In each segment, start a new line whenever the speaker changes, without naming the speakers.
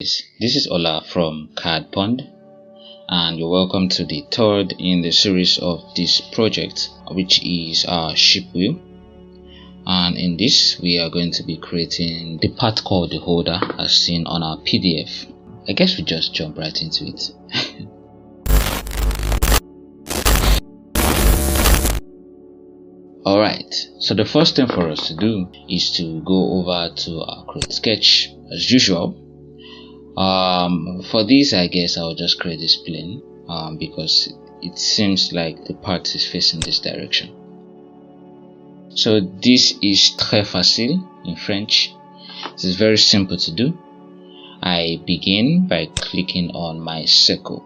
This is Ola from Card Pond, and you're welcome to the third in the series of this project, which is our ship wheel. And in this, we are going to be creating the part called the holder as seen on our PDF. I guess we just jump right into it. Alright, so the first thing for us to do is to go over to our create sketch as usual. For this, I guess I'll just create this plane because it seems like the part is facing this direction. So this is très facile in French. This is very simple to do. I begin by clicking on my circle.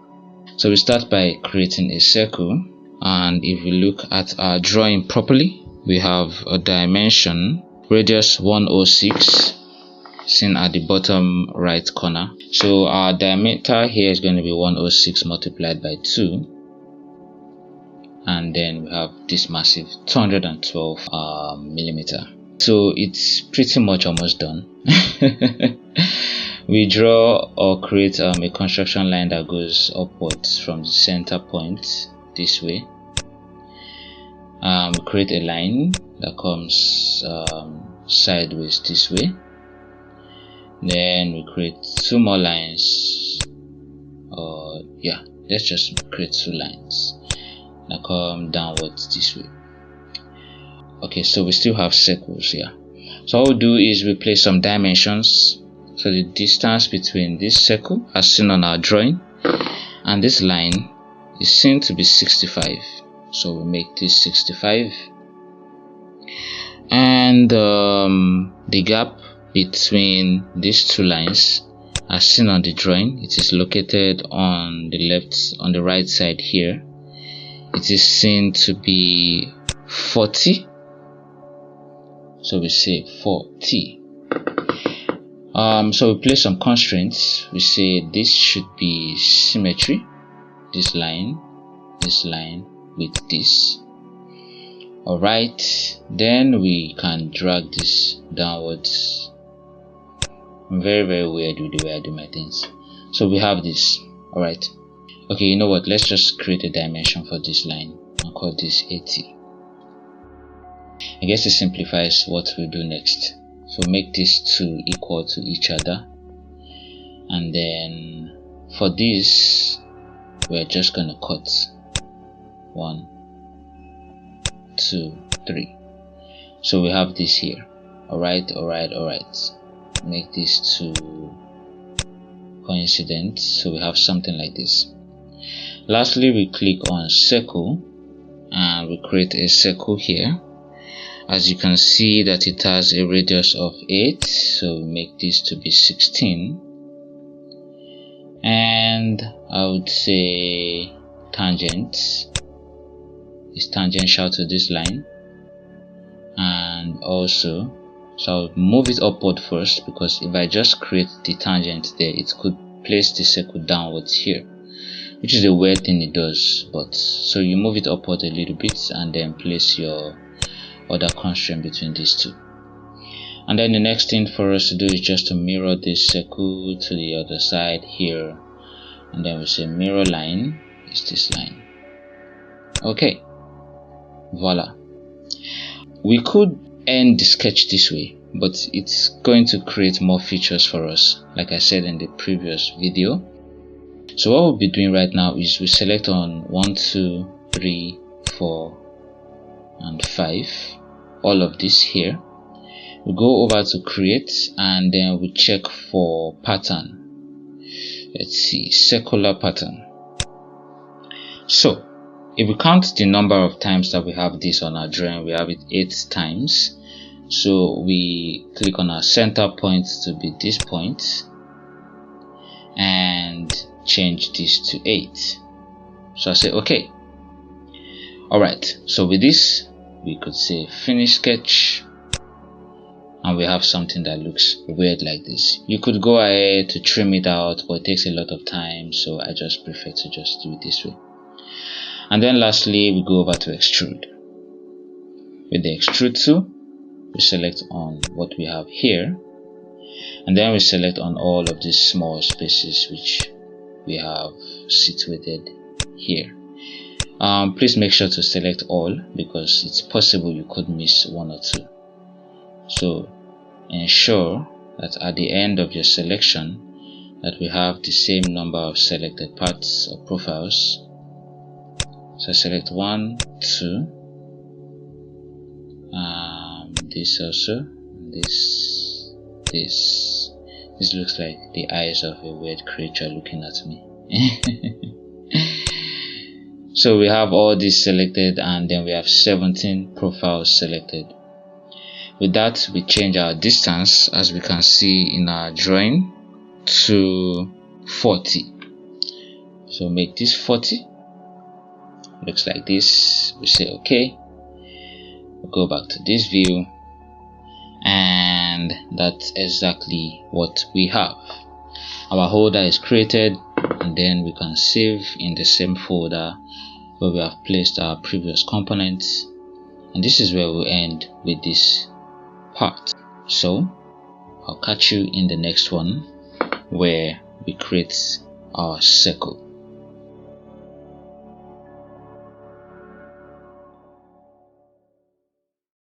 So we start by creating a circle, and if we look at our drawing properly, we have a dimension radius 106 seen at the bottom right corner. So our diameter here is going to be 106 multiplied by 2, and then we have this massive 212 millimeter. So it's pretty much almost done. We draw or create a construction line that goes upwards from the center point this way. We create a line that comes sideways this way. Then we create two more lines. Let's just create two lines that come downwards this way. Okay, so we still have circles here. So what we'll do is we place some dimensions. So the distance between this circle, as seen on our drawing, and this line is seen to be 65. So we make this 65, and the gap between these two lines, as seen on the drawing, it is located on the right side here. It is seen to be 40. So we say 40. So we place some constraints. We say this should be symmetry. This line with this. Alright, then we can drag this downwards. I'm very weird with the way I do my things. So we have this. Alright. Okay, you know what? Let's just create a dimension for this line and call this 80. I guess it simplifies what we do next. So make these two equal to each other. And then for this, we're just going to cut 1, 2, 3. So we have this here. Alright. Make these two coincidents, so we have something like this. Lastly, we click on circle and we create a circle here. As you can see that it has a radius of 8, so we make this to be 16, and I would say tangent is tangential to this line, and also so I'll move it upward first, because if I just create the tangent there, it could place the circle downwards here, which is a weird thing it does. But so you move it upward a little bit and then place your other constraint between these two. And then the next thing for us to do is just to mirror this circle to the other side here, and then we say mirror line is this line. Okay, voila. We could end the sketch this way, but it's going to create more features for us, like I said in the previous video. So what we'll be doing right now is we select on 1, 2, 3, 4 and 5, all of this here. We go over to create, and then we check for pattern. Let's see, circular pattern. So if we count the number of times that we have this on our drawing, we have it 8 times. So we click on our center point to be this point and change this to 8. So I say okay. Alright, so with this we could say finish sketch, and we have something that looks weird like this. You could go ahead to trim it out, but it takes a lot of time, so I just prefer to just do it this way. And then lastly, we go over to extrude. With the extrude tool, we select on what we have here, and then we select on all of these small spaces which we have situated here. Please make sure to select all, because it's possible you could miss one or two. So ensure that at the end of your selection that we have the same number of selected parts or profiles. So select 1, 2, this also, this. This looks like the eyes of a weird creature looking at me. So we have all these selected, and then we have 17 profiles selected. With that, we change our distance, as we can see in our drawing, to 40. So make this 40. Looks like this. We say OK. We'll go back to this view, and that's exactly what we have. Our holder is created, and then we can save in the same folder where we have placed our previous components, and this is where we'll end with this part. So I'll catch you in the next one, where we create our circle.